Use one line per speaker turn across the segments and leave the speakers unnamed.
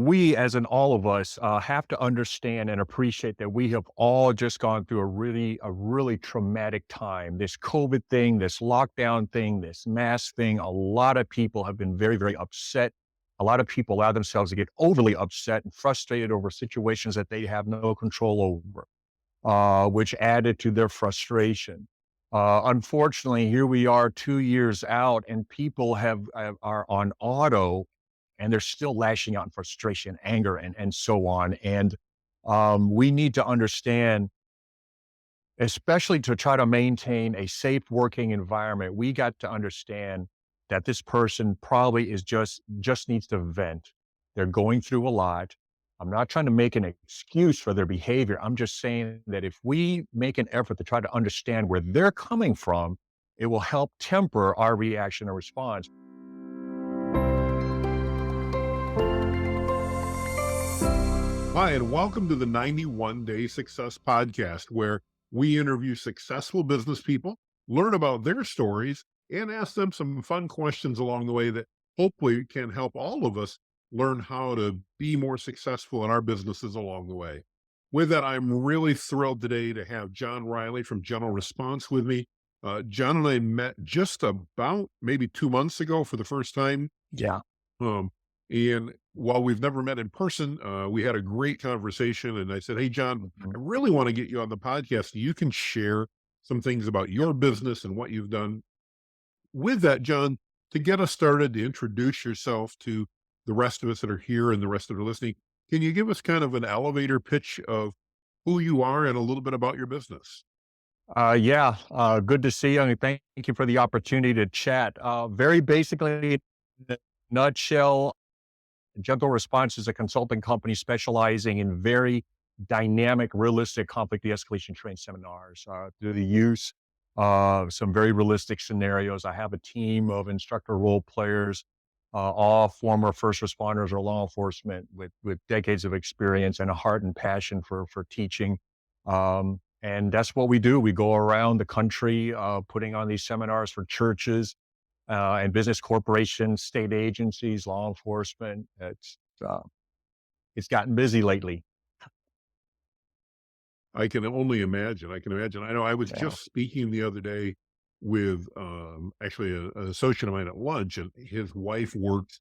We, as in all of us, have to understand and appreciate that we have all just gone through a really traumatic time. This COVID thing, this lockdown thing, this mask thing. A lot of people have been very, very upset. A lot of people allow themselves to get overly upset and frustrated over situations that they have no control over, which added to their frustration. Unfortunately, here we are 2 years out, and people are on auto, and they're still lashing out in frustration, anger, and so on. And we need to understand, especially to try to maintain a safe working environment, we got to understand that this person probably is just needs to vent. They're going through a lot. I'm not trying to make an excuse for their behavior. I'm just saying that if we make an effort to try to understand where they're coming from, it will help temper our reaction or response.
Hi, and welcome to the 91 Day Success Podcast, where we interview successful business people, learn about their stories, and ask them some fun questions along the way that hopefully can help all of us learn how to be more successful in our businesses along the way. With that, I'm really thrilled today to have John Riley from General Response with me. John and I met just about maybe 2 months ago for the first time.
Yeah.
um, and while we've never met in person, we had a great conversation. And I said, "Hey, John,
Mhm.
I really want to get you on the podcast. You can share some things about your business and what you've done." With that, John, to get us started, to introduce yourself to the rest of us that are here and the rest that are listening, can you give us kind of an elevator pitch of who you are and a little bit about your business?
Yeah, good to see you, and thank you for the opportunity to chat. Very basically, in a nutshell, Gentle Response is a consulting company specializing in very dynamic, realistic conflict de-escalation training seminars through the use of some very realistic scenarios. I have a team of instructor role players, all former first responders or law enforcement with decades of experience and a heart and passion for teaching. And that's what we do. We go around the country putting on these seminars for churches and business corporations, state agencies, law enforcement. Uh, it's gotten busy lately.
I can only imagine. I can imagine. I know I was
Yeah.
just speaking the other day with actually an associate of mine at lunch, and his wife works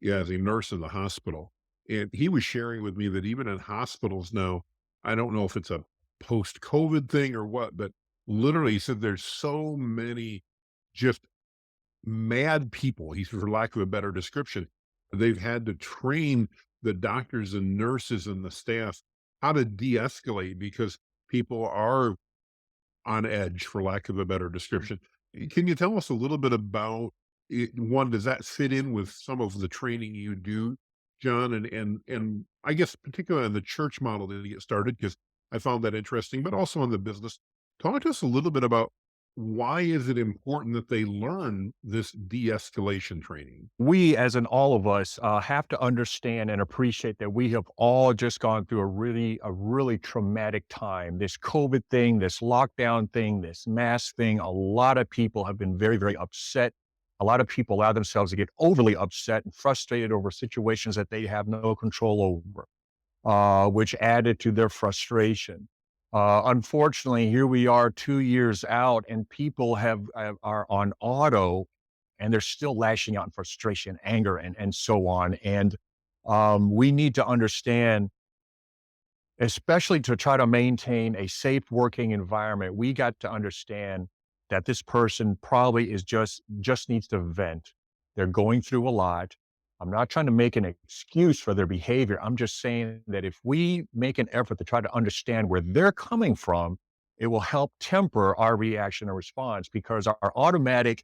as a nurse in the hospital. And he was sharing with me that even in hospitals now, I don't know if it's a post COVID thing or what, but literally he said there's so many just mad people, he's for lack of a better description. They've had to train the doctors and nurses and the staff how to de-escalate because people are on edge, for lack of a better description. Can you tell us a little bit about it? One, does that fit in with some of the training you do, John? And I guess particularly on the church model to get started, because I found that interesting, but also on the business. Talk to us a little bit about why is it important that they learn this de-escalation training?
We, as in all of us, have to understand and appreciate that we have all just gone through a really traumatic time. This COVID thing, this lockdown thing, this mask thing. A lot of people have been very, very upset. A lot of people allow themselves to get overly upset and frustrated over situations that they have no control over, which added to their frustration. Unfortunately, here we are 2 years out, and people are on auto, and they're still lashing out in frustration, anger, and so on. And we need to understand, especially to try to maintain a safe working environment, we got to understand that this person probably is just needs to vent. They're going through a lot. I'm not trying to make an excuse for their behavior. I'm just saying that if we make an effort to try to understand where they're coming from, it will help temper our reaction or response because our automatic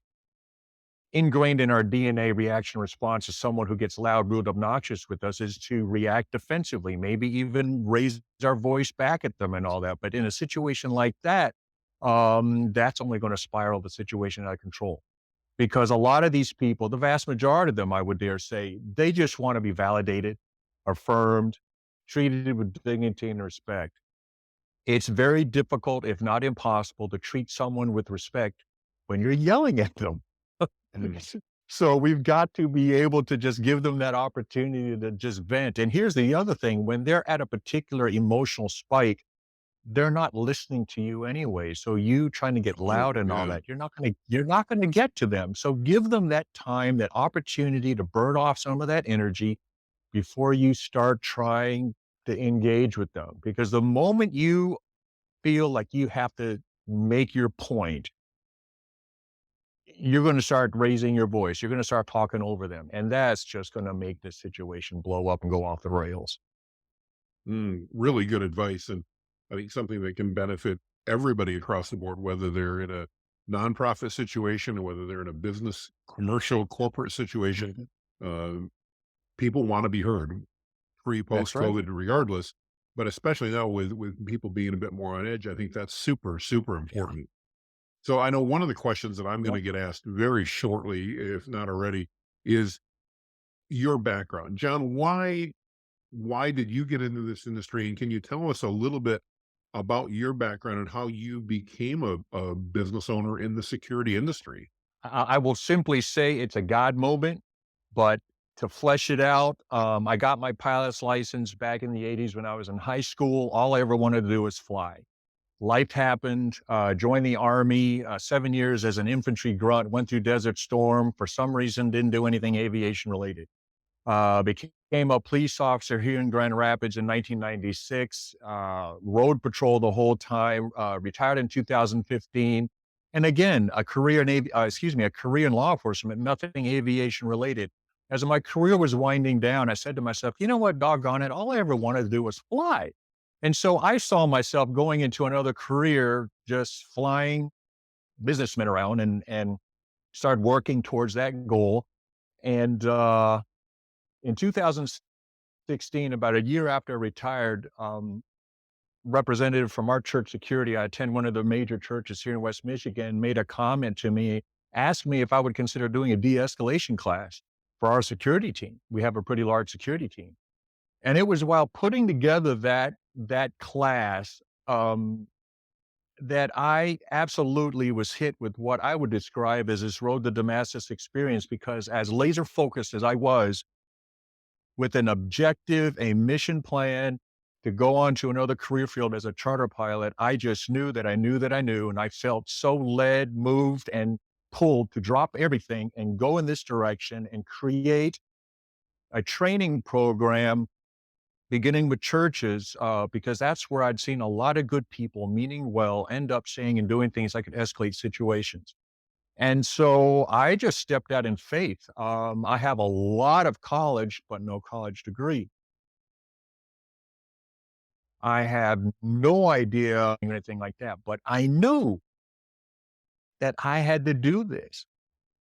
ingrained in our DNA reaction response to someone who gets loud, rude, obnoxious with us is to react defensively, maybe even raise our voice back at them and all that. But in a situation like that, that's only going to spiral the situation out of control because a lot of these people, the vast majority of them, I would dare say, they just want to be validated, affirmed, treated with dignity and respect. It's very difficult, if not impossible, to treat someone with respect when you're yelling at them.
Mm.
So we've got to be able to just give them that opportunity to just vent. And here's the other thing, when they're at a particular emotional spike, they're not listening to you anyway. So you trying to get
Oh,
loud and all
yeah.
that, you're not gonna get to them. So give them that time, that opportunity to burn off some of that energy before you start trying to engage with them. Because the moment you feel like you have to make your point, you're gonna start raising your voice. You're gonna start talking over them, and that's just gonna make this situation blow up and go off the rails.
Really good advice, and I think something that can benefit everybody across the board, whether they're in a nonprofit situation or whether they're in a business, commercial, corporate situation.
Mhm.
Uh, People want to be heard, pre,
That's
post
right.
COVID, regardless. But especially now with people being a bit more on edge, I think that's super, super
Yeah.
important. So I know one of the questions that I'm going
Yep.
to get asked very shortly, if not already, is your background, John. Why did you get into this industry? And can you tell us a little bit about your background and how you became a business owner in the security industry?
I will simply say it's a God moment, but to flesh it out, I got my pilot's license back in the '80s when I was in high school. All I ever wanted to do was fly. Life happened, joined the Army, 7 years as an infantry grunt, went through Desert Storm. For some reason, didn't do anything aviation related. Became a police officer here in Grand Rapids in 1996, road patrol the whole time, retired in 2015. And again, a career in law enforcement, nothing aviation related. As my career was winding down, I said to myself, you know what, doggone it, all I ever wanted to do was fly. And so I saw myself going into another career, just flying businessmen around and started working towards that goal. And in 2016, about a year after I retired, representative from our church security, I attend one of the major churches here in West Michigan, made a comment to me, asked me if I would consider doing a de-escalation class for our security team. We have a pretty large security team. And it was while putting together that class, that I absolutely was hit with what I would describe as this road to Damascus experience, because as laser focused as I was with an objective, a mission plan to go on to another career field as a charter pilot, I just knew that I knew that I knew, and I felt so led, moved, and pulled to drop everything and go in this direction and create a training program beginning with churches, because that's where I'd seen a lot of good people meaning well end up saying and doing things that could escalate situations. And so I just stepped out in faith. I have a lot of college, but no college degree. I have no idea anything like that, but I knew that I had to do this.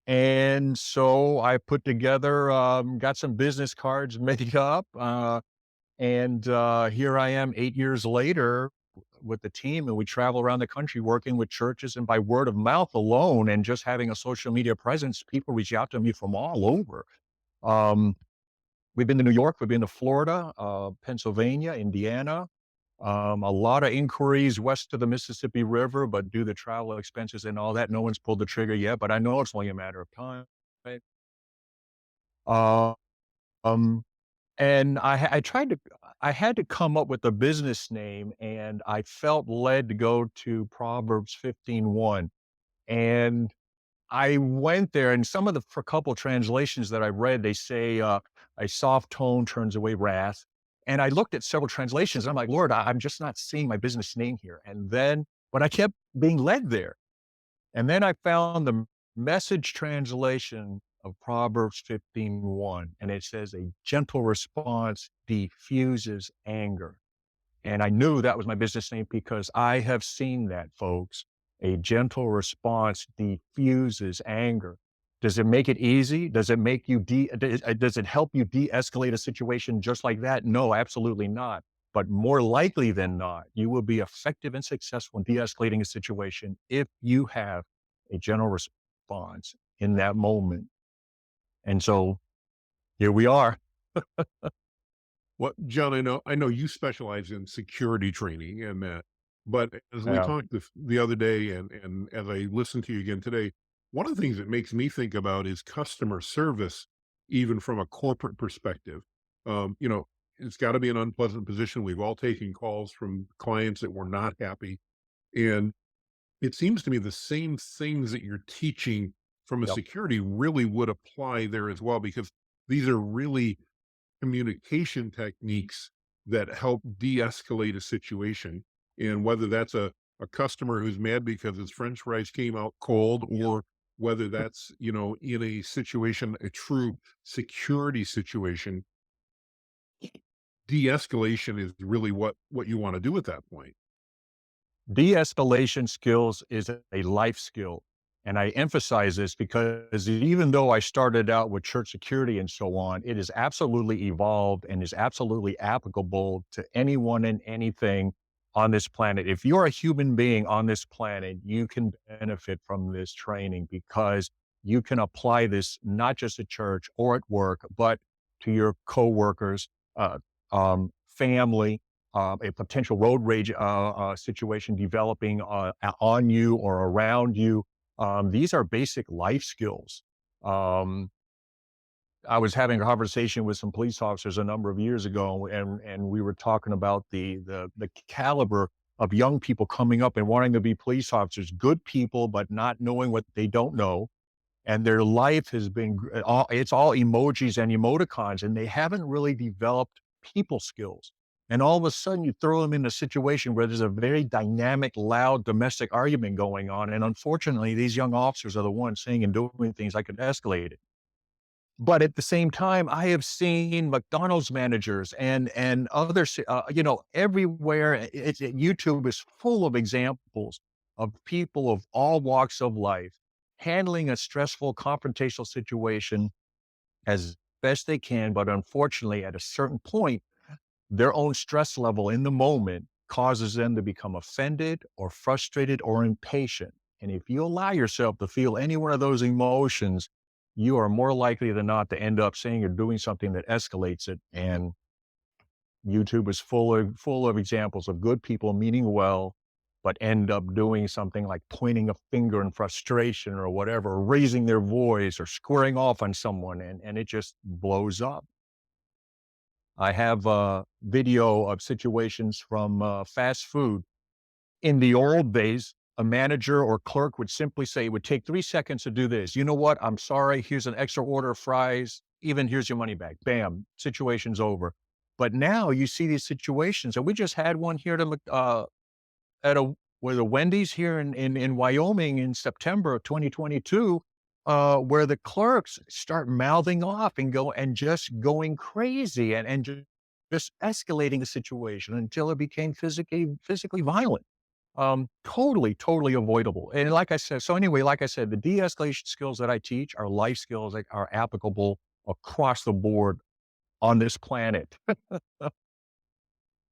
And so I put together, got some business cards made up, and here I am 8 years later with the team, and we travel around the country working with churches. And by word of mouth alone, and just having a social media presence, people reach out to me from all over. Um, we've been to New York, we've been to Florida, Pennsylvania, Indiana. A lot of inquiries west of the Mississippi River, but due to travel expenses and all that, no one's pulled the trigger yet. But I know it's only a matter of time. Right? Uh, um, and I tried to, I had to come up with a business name, and I felt led to go to Proverbs 15:1. And I went there, and some of the for a couple translations that I read, they say, "A soft tone turns away wrath." And I looked at several translations, and I'm like, "Lord, I'm just not seeing my business name here." And then but I kept being led there. And then I found the Message translation of Proverbs 15:1, and it says, "A gentle response diffuses anger." And I knew that was my business name because I have seen that, folks. A gentle response diffuses anger. Does it make it easy? Does it make you does it help you de-escalate a situation just like that? No, absolutely not. But more likely than not, you will be effective and successful in de-escalating a situation if you have a general response in that moment. And so here we are.
Well, John, I know you specialize in security training and that, but as we
Yeah.
talked the other day, and as I listened to you again today, One of the things that makes me think about is customer service, even from a corporate perspective. You know, it's got to be an unpleasant position. We've all taken calls from clients that were not happy. And it seems to me the same things that you're teaching from a
Yep.
security really would apply there as well, because these are really communication techniques that help de-escalate a situation. And whether that's a customer who's mad because his french fries came out cold, or whether that's, in a situation, a true security situation, de-escalation is really what you want to do at that point.
De-escalation skills is a life skill. And I emphasize this because even though I started out with church security and so on, it is absolutely evolved and is absolutely applicable to anyone and anything on this planet. If you're a human being on this planet, you can benefit from this training because you can apply this not just at church or at work, but to your coworkers, family, a potential road rage situation developing on you or around you. These are basic life skills. Um, I was having a conversation with some police officers a number of years ago, and we were talking about the caliber of young people coming up and wanting to be police officers, good people, but not knowing what they don't know, and their life has been it's all emojis and emoticons, and they haven't really developed people skills. And all of a sudden, you throw them in a situation where there's a very dynamic, loud domestic argument going on, and unfortunately, these young officers are the ones saying and doing things that could escalate it. But at the same time, I have seen McDonald's managers and other, everywhere. YouTube is full of examples of people of all walks of life handling a stressful, confrontational situation as best they can. But unfortunately, at a certain point, their own stress level in the moment causes them to become offended or frustrated or impatient. And if you allow yourself to feel any one of those emotions, you are more likely than not to end up saying or doing something that escalates it. And YouTube is full of examples of good people meaning well, but end up doing something like pointing a finger in frustration or whatever, or raising their voice or squaring off on someone, and it just blows up. I have a video of situations from fast food. In the old days, a manager or clerk would simply say, it would take 3 seconds to do this. You know what? I'm sorry. Here's an extra order of fries. Even here's your money back. Bam, situation's over. But now you see these situations, and we just had one here at a where the Wendy's here in Wyoming in September of 2022, where the clerks start mouthing off and just going crazy and just escalating the situation until it became physically violent. Totally avoidable. And like I said, the de-escalation skills that I teach are life skills that are applicable across the board on this planet.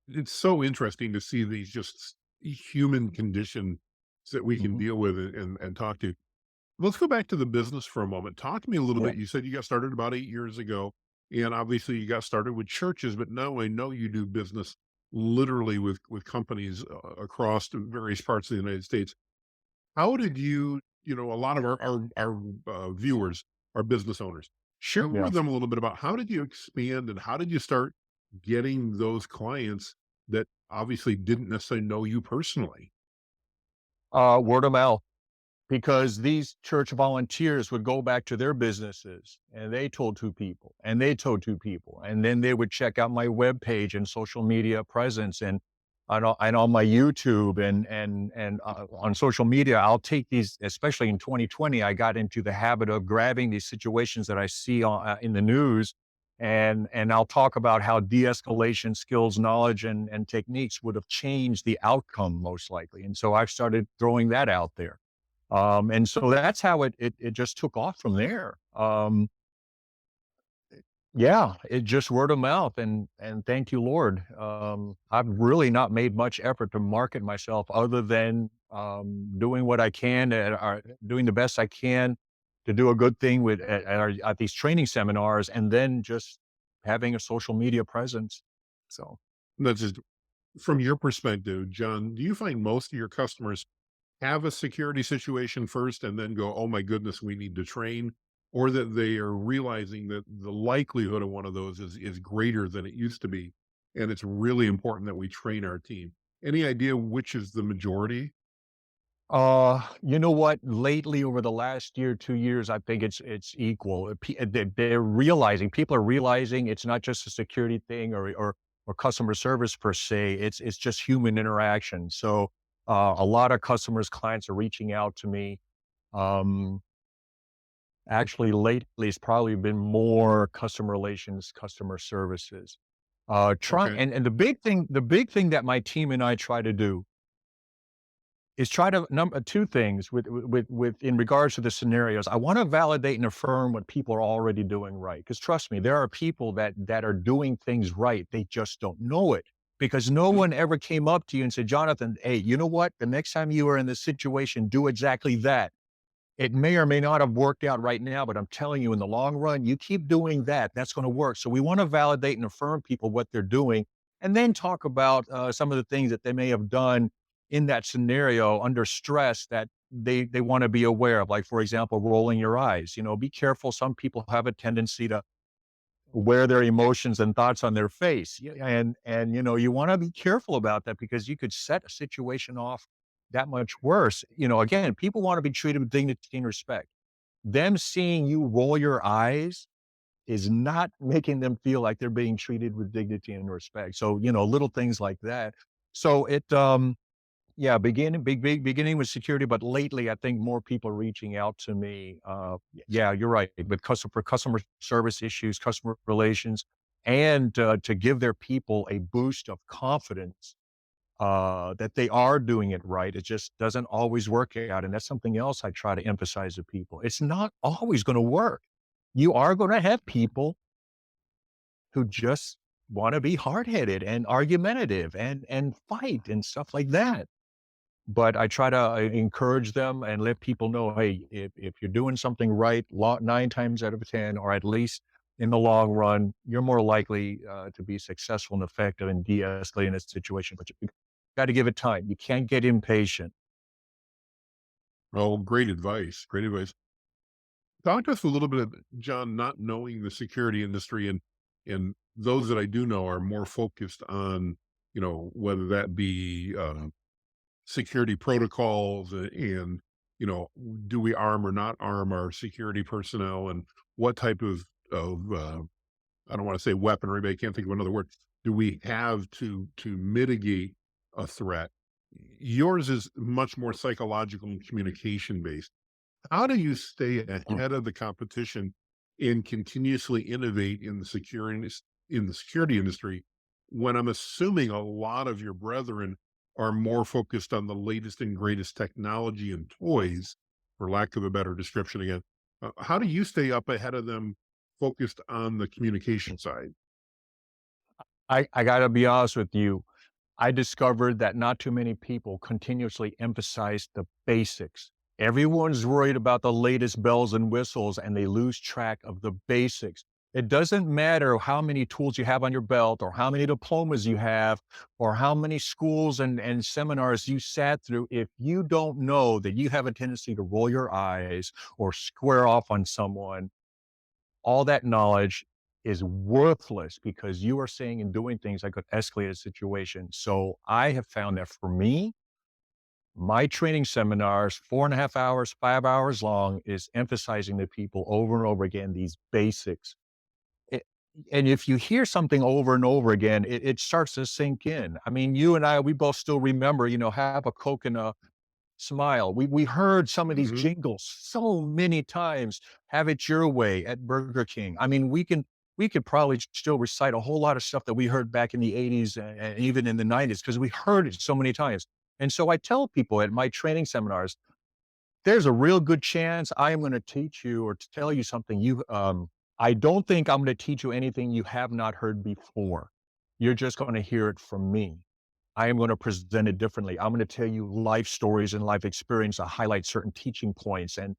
It's so interesting to see these just human conditions that we can
Mhm.
deal with and talk to. Let's go back to the business for a moment. Talk to me a little
Yeah.
bit. You said you got started about 8 years ago, and obviously you got started with churches, but now I know you do business literally with companies across the various parts of the United States. How did you, a lot of our viewers are business owners. Share
Yeah.
with them a little bit about how did you expand and how did you start getting those clients that obviously didn't necessarily know you personally?
Word of mouth. Because these church volunteers would go back to their businesses and they told 2 people and they told 2 people, and then they would check out my webpage and social media presence and on my YouTube and on social media. I'll take these, especially in 2020, I got into the habit of grabbing these situations that I see in the news, and I'll talk about how de-escalation skills, knowledge, and techniques would have changed the outcome most likely. And so I've started throwing that out there. And so that's how it just took off from there. Yeah, it just word of mouth, and thank you, Lord. I've really not made much effort to market myself other than, doing what I can and doing the best I can to do a good thing at these training seminars, and then just having a social media presence. So
That's just from your perspective, John. Do you find most of your customers have a security situation first and then go, "Oh my goodness, we need to train," or that they are realizing that the likelihood of one of those is greater than it used to be, and it's really important that we train our team. Any idea which is the majority?
You know what? Lately, over the last year, 2 years, I think it's equal. They're realizing people are realizing it's not just a security thing or customer service per se. It's just human interaction. So, a lot of customers, clients are reaching out to me. Um, Actually, lately, it's probably been more customer relations, customer services. Try
Okay.
and the big thing that my team and I try to do is try to number 2 things with in regards to the scenarios. I wanna validate and affirm what people are already doing right. Because trust me, there are people that are doing things right, they just don't know it, because no
Mhm.
one ever came up to you and said, "Jonathan, hey, you know what? The next time you are in this situation, do exactly that." It may or may not have worked out right now, but I'm telling you, in the long run, you keep doing that, that's gonna work. So we wanna validate and affirm people what they're doing, and then talk about, some of the things that they may have done in that scenario under stress that they wanna be aware of. Like, for example, rolling your eyes. Be careful. Some people have a tendency to wear their emotions and thoughts on their face. Yeah, and you wanna be careful about that because you could set a situation off that much worse. Again, people wanna be treated with dignity and respect. Them seeing you roll your eyes is not making them feel like they're being treated with dignity and respect. So, little things like that. So yeah, beginning with security, but lately, I think more people are reaching out to me. Yeah, you're right. With customer service issues, customer relations, and to give their people a boost of confidence that they are doing it right. It just doesn't always work out, and that's something else I try to emphasize to people. It's not always going to work. You are going to have people who just want to be hard headed and argumentative and fight and stuff like that. But I try to, encourage them and let people know, "Hey, if you're doing something right, 9 times out of 10, or at least in the long run, you're more likely, to be successful and effective in de-escalating a situation, but you gotta give it time. You can't get impatient."
Oh, great advice. Great advice. Talk to us a little bit, John, not knowing the security industry and those that I do know are more focused on, whether that be security protocols and, you know, do we arm or not arm our security personnel and what type of I don't want to say weaponry, but I can't think of another word. Do we have to mitigate a threat? Yours is much more psychological and communication based. How do you stay
Mm.
ahead of the competition and continuously innovate in the security industry when I'm assuming a lot of your brethren are more focused on the latest and greatest technology and toys, for lack of a better description again? How do you stay up ahead of them focused on the communication side?
I gotta be honest with you. I discovered that not too many people continuously emphasize the basics. Everyone's worried about the latest bells and whistles, and they lose track of the basics. It doesn't matter how many tools you have on your belt, or how many diplomas you have, or how many schools and seminars you sat through. If you don't know that you have a tendency to roll your eyes or square off on someone, all that knowledge is worthless because you are saying and doing things that could escalate a situation. So I have found that for me, my training seminars, 4.5 hours, 5 hours long, is emphasizing to people over and over again these basics. It- and if you hear something over and over again, it starts to sink in. I mean, you and I, we both still remember, have a Coke and a smile. We heard some of these
Hmm.
jingles so many times. Have it your way at Burger King. I mean, we could probably still recite a whole lot of stuff that we heard back in the '80s and even in the '90s because we heard it so many times. And so I tell people at my training seminars, there's a real good chance I am gonna teach you or to tell you something I don't think I'm gonna teach you anything you have not heard before. You're just gonna hear it from me. I am gonna present it differently. I'm gonna tell you life stories and life experience to highlight certain teaching points and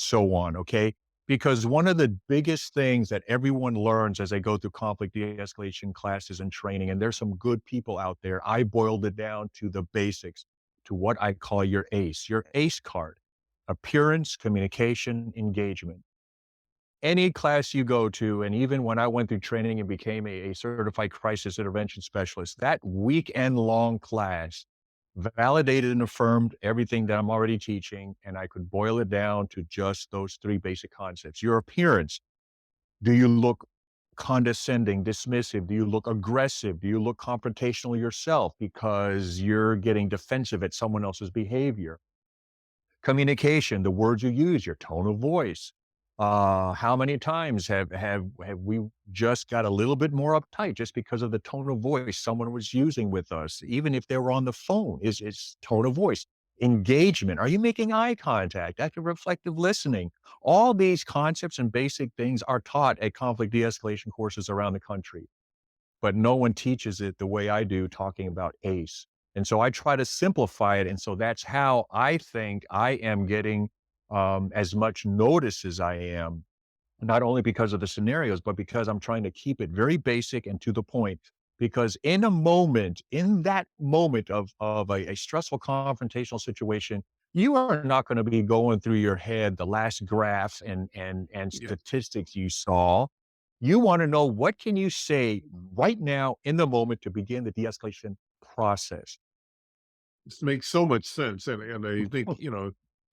so on, okay? Because one of the biggest things that everyone learns as they go through conflict de-escalation classes and training, and there's some good people out there, I boiled it down to the basics. to what I call your ACE card: appearance, communication, engagement. Any class you go to, and even when I went through training and became a certified crisis intervention specialist, that weekend-long class validated and affirmed everything that I'm already teaching, and I could boil it down to just those 3 basic concepts. Your appearance. Do you look condescending, dismissive? Do you look aggressive? Do you look confrontational yourself because you're getting defensive at someone else's behavior? Communication, the words you use, your tone of voice. How many times have we just got a little bit more uptight just because of the tone of voice someone was using with us, even if they were on the phone? Is tone of voice. Engagement. Are you making eye contact? Active reflective listening. All these concepts and basic things are taught at conflict de-escalation courses around the country, but no one teaches it the way I do, talking about ACE. And so I try to simplify it. And so that's how I think I am getting as much notice as I am, not only because of the scenarios, but because I'm trying to keep it very basic and to the point. Because in that moment of a stressful confrontational situation, you are not going to be going through your head the last graphs and
Yeah.
statistics you saw. You want to know, what can you say right now in the moment to begin the de-escalation process.
This makes so much sense, and I think,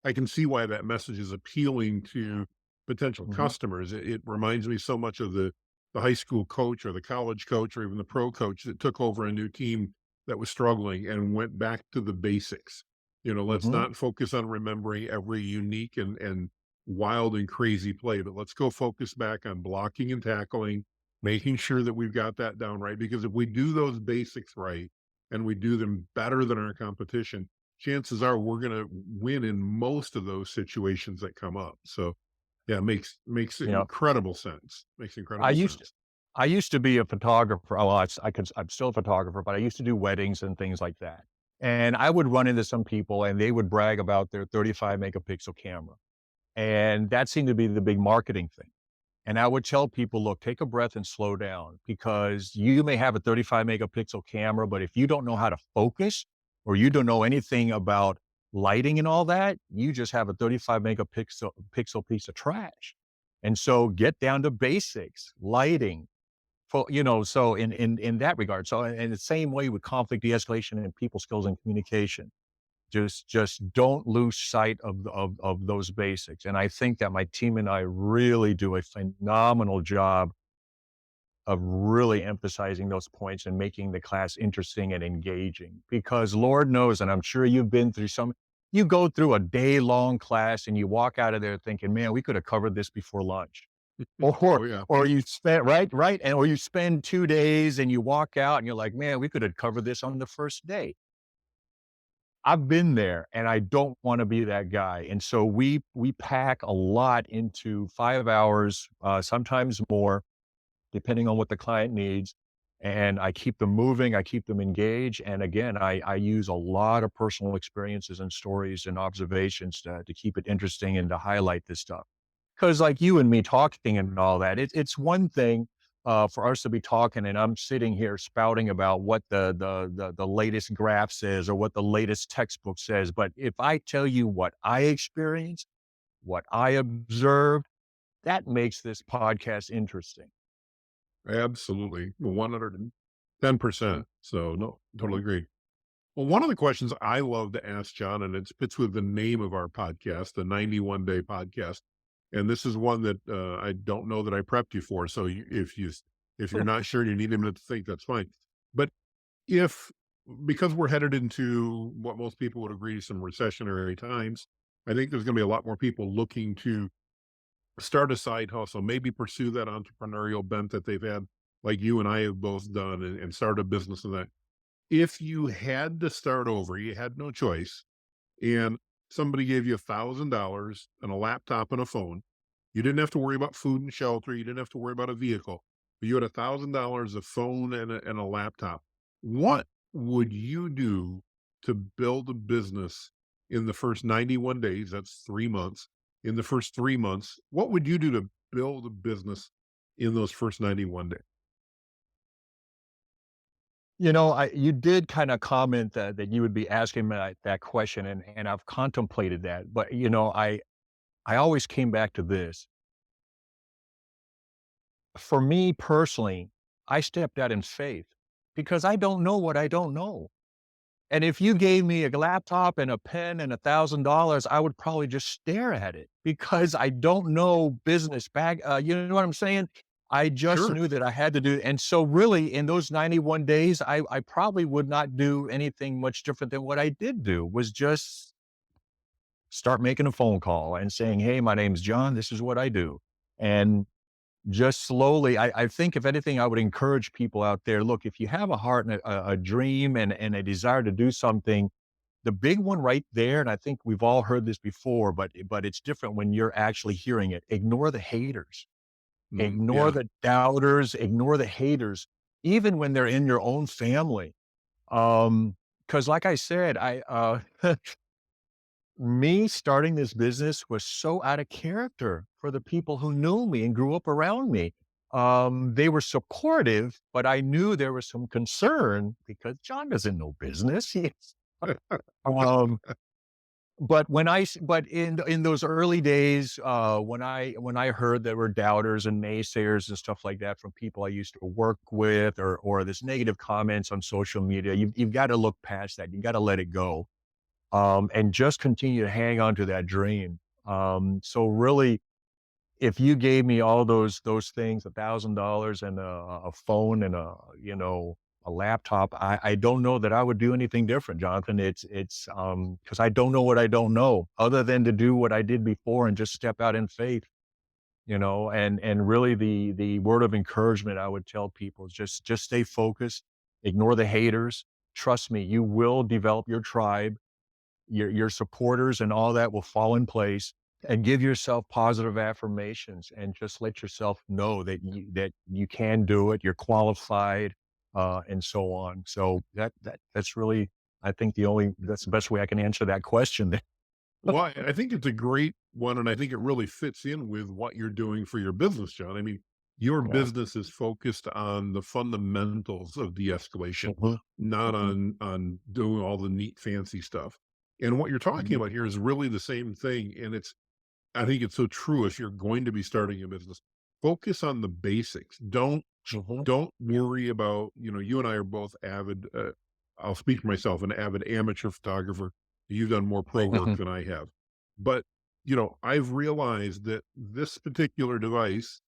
I can see why that message is appealing to potential
Mhm,
customers. It reminds me so much of the high school coach or the college coach or even the pro coach that took over a new team that was struggling and went back to the basics. Let's
mhm.
not focus on remembering every unique and wild and crazy play, but let's go focus back on blocking and tackling, making sure that we've got that down right. Because if we do those basics right, and we do them better than our competition, chances are we're going to win in most of those situations that come up. So, yeah, makes
You know,
incredible sense. Makes
I
incredible
used to
sense.
I used to be a photographer. Oh, well, I'm still a photographer, but I used to do weddings and things like that. And I would run into some people and they would brag about their 35 megapixel camera. And that seemed to be the big marketing thing. And I would tell people, look, take a breath and slow down, because you may have a 35 megapixel camera, but if you don't know how to focus or you don't know anything about lighting and all that, you just have a 35 megapixel piece of trash. And so get down to basics, lighting, so in that regard. So in the same way with conflict de-escalation and people skills and communication, just don't lose sight of those basics. And I think that my team and I really do a phenomenal job of really emphasizing those points and making the class interesting and engaging. Because Lord knows, and I'm sure you've been through you go through a day-long class and you walk out of there thinking, "Man, we could have covered this before lunch." Or
Oh yeah.
or you spend right, and or you spend 2 days and you walk out and you're like, "Man, we could have covered this on the first day." I've been there, and I don't wanna be that guy, and so we pack a lot into 5 hours, sometimes more, depending on what the client needs, and I keep them moving, I keep them engaged, and again, I use a lot of personal experiences and stories and observations to keep it interesting and to highlight this stuff. 'Cause like you and me talking and all that, it's one thing, for us to be talking and I'm sitting here spouting about what the latest graph says or what the latest textbook says, but if I tell you what I experienced, what I observed, that makes this podcast interesting.
Absolutely.
Mhm,
110%. So no, totally
mhm.
agree. Well, one of the questions I love to ask John, and it fits with the name of our podcast, the 91 Day Podcast. And this is one that I don't know that I prepped you for. So if you're not sure, you need a minute to think. That's fine. But if because we're headed into what most people would agree some recessionary times, I think there's going to be a lot more people looking to start a side hustle, maybe pursue that entrepreneurial bent that they've had, like you and I have both done, and start a business in that. If you had to start over, you had no choice, and somebody gave you $1,000 and a laptop and a phone, you didn't have to worry about food and shelter. You didn't have to worry about a vehicle, but you had $1,000, a phone, and a laptop. What would you do to build a business in the first 91 days? That's 3 months. In the first 3 months, what would you do to build a business in those first 91 days?
you did kind of comment that you would be asking me that question, and I've contemplated that. But I always came back to this. For me personally, I stepped out in faith because I don't know what I don't know. And if you gave me a laptop and a pen and $1,000, I would probably just stare at it because I don't know business back. You know what I'm saying? I just
Sure.
knew that I had to do, and so really in those 91 days, I probably would not do anything much different than what I did do, was just start making a phone call and saying, "Hey, my name's John. This is what I do." And just slowly, I think if anything, I would encourage people out there, look, if you have a heart and a dream and a desire to do something, the big one right there, and I think we've all heard this before, but it's different when you're actually hearing it. Ignore the haters, ignore
Yeah.
the doubters, ignore the haters, even when they're in your own family. Because like I said, me starting this business was so out of character for the people who knew me and grew up around me. They were supportive, but I knew there was some concern because John doesn't know business. Um, but in those early days, when I heard there were doubters and naysayers and stuff like that from people I used to work with, or this negative comments on social media, you've got to look past that. You got to let it go, and just continue to hang on to that dream. So really, if you gave me all those things, $1,000 and a phone and a laptop, I don't know that I would do anything different, Jonathan. It's because I don't know what I don't know, other than to do what I did before and just step out in faith. And really the word of encouragement I would tell people is just stay focused, ignore the haters. Trust me, you will develop your tribe, your supporters and all that will fall in place, and give yourself positive affirmations and just let yourself know that you can do it, you're qualified, and so on. So that's really, I think, that's the best way I can answer that question.
Well, I think it's a great one, and I think it really fits in with what you're doing for your business, John. I mean, your
Yeah.
business is focused on the fundamentals of de-escalation,
Mhm,
not
mhm,
on doing all the neat, fancy stuff. And what you're talking
mhm,
about here is really the same thing. And I think it's so true. If you're going to be starting a business, focus on the basics.
mhm,
Don't worry about, you and I are both avid, I'll speak for myself, an avid amateur photographer. You've done more pro work
mhm,
than I have. But, I've realized that this particular device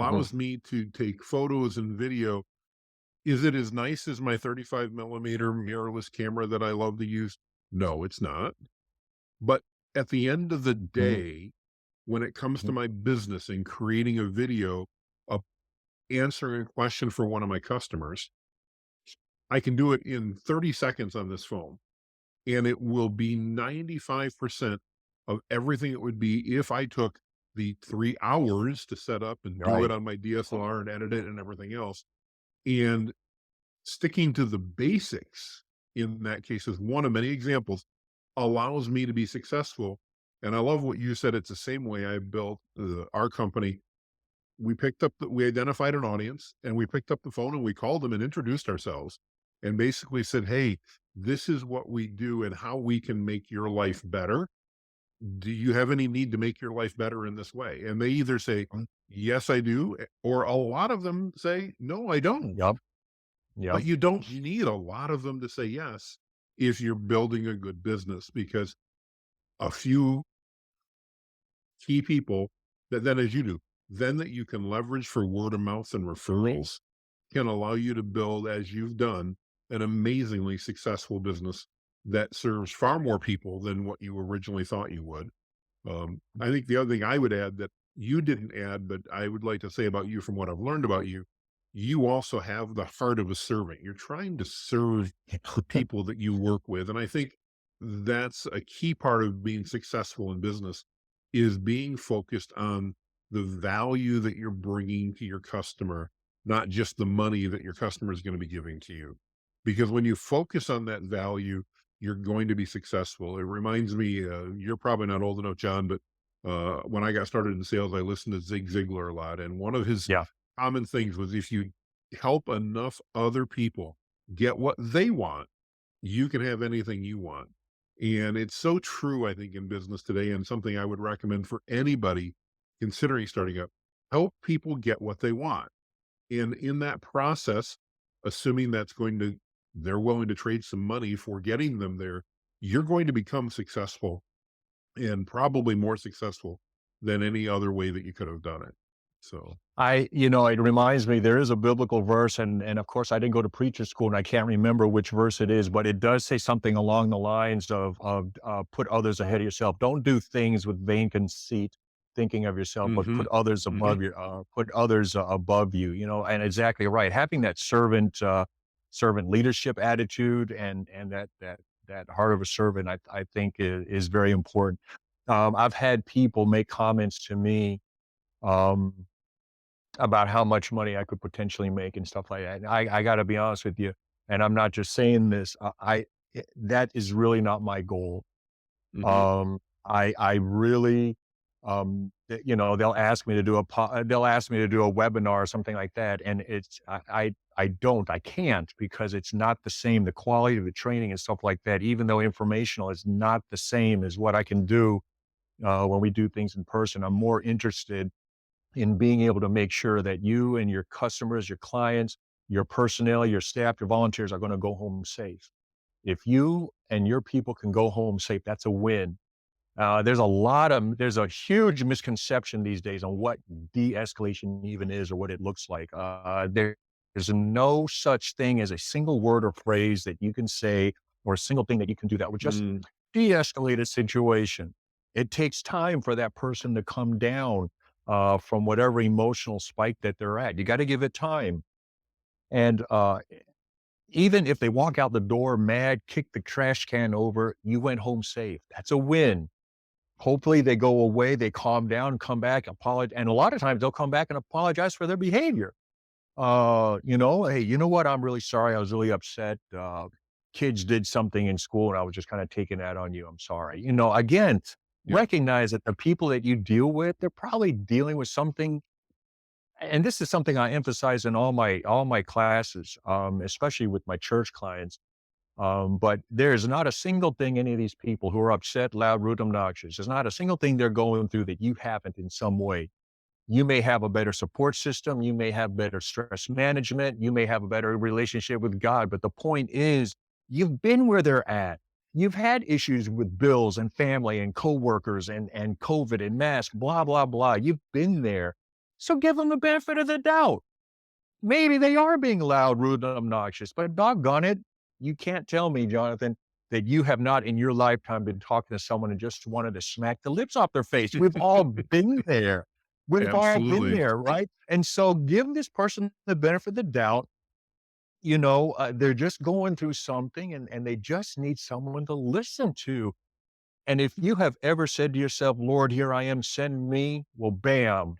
mhm.
allows me to take photos and video. Is it as nice as my 35 millimeter mirrorless camera that I love to use? No, it's not. But at the end of the
Mhm,
day, when it comes to
mhm,
my business and creating a video of answering a question for one of my customers, I can do it in 30 seconds on this phone, and it will be 95% of everything it would be if I took the 3 hours to set up and do it
right.
on my DSLR and edit it and everything else. And sticking to the basics in that case is one of many examples, allows me to be successful. And I love what you said. It's the same way I built our company. We identified an audience, and we picked up the phone and we called them and introduced ourselves and basically said, "Hey, this is what we do and how we can make your life better. Do you have any need to make your life better in this way?" And they either say,
Mm,
"Yes, I do," or a lot of them say, "No, I don't."
yep,
But
yep,
you don't need a lot of them to say yes if you're building a good business, because a few key people that then, as you do, then that you can leverage for word of mouth and referrals, can allow you to build, as you've done, an amazingly successful business that serves far more people than what you originally thought you would. I think the other thing I would add that you didn't add, but I would like to say about you from what I've learned about you, you also have the heart of a servant. You're trying to serve the people that you work with. And I think that's a key part of being successful in business, is being focused on the value that you're bringing to your customer, not just the money that your customer is going to be giving to you. Because when you focus on that value, you're going to be successful. It reminds me, you're probably not old enough, John, but when I got started in sales, I listened to Zig Ziglar a lot. And one of his
yeah,
common things was, if you help enough other people get what they want, you can have anything you want. And it's so true, I think, in business today, and something I would recommend for anybody considering starting up. Help people get what they want. And in that process, assuming they're willing to trade some money for getting them there, you're going to become successful and probably more successful than any other way that you could have done it. So,
It reminds me, there is a biblical verse, and of course, I didn't go to preacher school, and I can't remember which verse it is, but it does say something along the lines of put others ahead of yourself. Don't do things with vain conceit, thinking of yourself, but
hmm hmm
put others above you. And exactly right. Having that servant leadership attitude and that heart of a servant, I think is very important. I've had people make comments to me. Um, about how much money I could potentially make and stuff like that. And I gotta be honest with you, and I'm not just saying this, that is really not my goal.
hmm
I really, they'll ask me to do a webinar or something like that, and I can't because it's not the same. The quality of the training and stuff like that, even though informational is not the same as what I can do, when we do things in person. I'm more interested in being able to make sure that you and your customers, your clients, your personnel, your staff, your volunteers are going to go home safe. If you and your people can go home safe, that's a win. There's a huge misconception these days on what de-escalation even is or what it looks like. There's no such thing as a single word or phrase that you can say or a single thing that you can do that would just
mm
de-escalate a situation. It takes time for that person to come down from whatever emotional spike that they're at. You got to give it time. And even if they walk out the door mad, kick the trash can over, you went home safe. That's a win. Hopefully they go away, they calm down, come back, apologize. And a lot of times they'll come back and apologize for their behavior. Hey, you know what? I'm really sorry. I was really upset. Kids did something in school and I was just kind of taking that on you. I'm sorry. Again,
yeah.
recognize that the people that you deal with, they're probably dealing with something. And this is something I emphasize in all my classes, especially with my church clients. But there's not a single thing any of these people who are upset, loud, rude, obnoxious, there's not a single thing they're going through that you haven't in some way. You may have a better support system. You may have better stress management. You may have a better relationship with God. But the point is, you've been where they're at. You've had issues with bills and family and coworkers and COVID and mask, blah, blah, blah. You've been there. So give them the benefit of the doubt. Maybe they are being loud, rude, and obnoxious, but doggone it, you can't tell me, Jonathan, that you have not in your lifetime been talking to someone and just wanted to smack the lips off their face. We've all been there. We've all been
Absolutely.
there, right? And so give this person the benefit of the doubt. They're just going through something and they just need someone to listen to. And if you have ever said to yourself, Lord, here I am, send me, well, bam,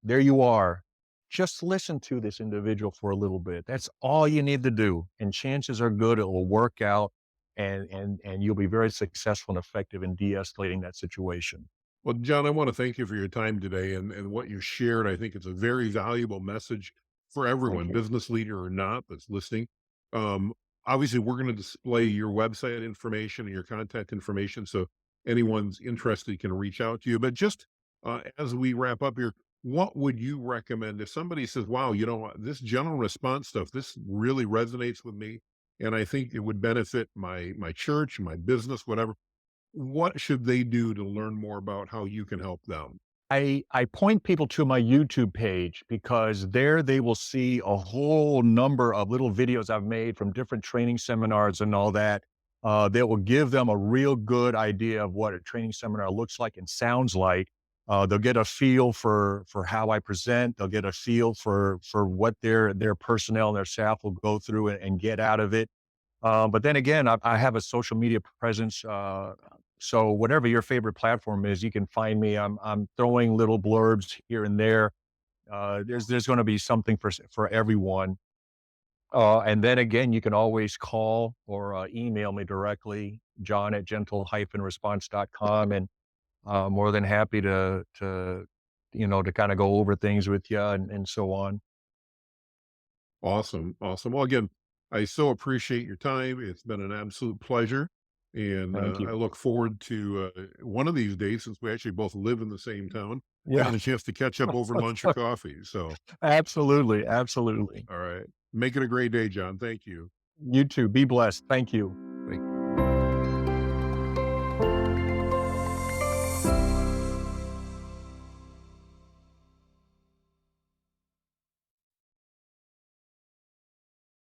there you are. Just listen to this individual for a little bit. That's all you need to do, and chances are good it will work out, and you'll be very successful and effective in de-escalating that situation.
Well, John, I want to thank you for your time today and what you shared. I think it's a very valuable message for
Thank
everyone,
you.
business leader or not, that's listening. Um, Obviously, we're going to display your website information and your contact information so anyone's interested can reach out to you. But just as we wrap up here, what would you recommend if somebody says, wow, this general response stuff, this really resonates with me, and I think it would benefit my church, my business, whatever. What should they do to learn more about how you can help them?
I point people to my YouTube page because there they will see a whole number of little videos I've made from different training seminars and all that. That will give them a real good idea of what a training seminar looks like and sounds like. They'll get a feel for how I present. They'll get a feel for what their personnel and their staff will go through and get out of it. But then again, I have a social media presence. So whatever your favorite platform is, you can find me. I'm throwing little blurbs here and there. There's going to be something for everyone. And then again, you can always call or email me directly, John at gentle-response.com, and more than happy to kind of go over things with you and so on.
Awesome. Awesome. Well, again, I so appreciate your time. It's been an absolute pleasure. And
Thank
I
you.
look forward to one of these days, since we actually both live in the same town,
Yeah,
having a chance to catch up over lunch or coffee. So,
absolutely, absolutely.
all right. Make it a great day, John. Thank you.
You too. Be blessed. Thank you.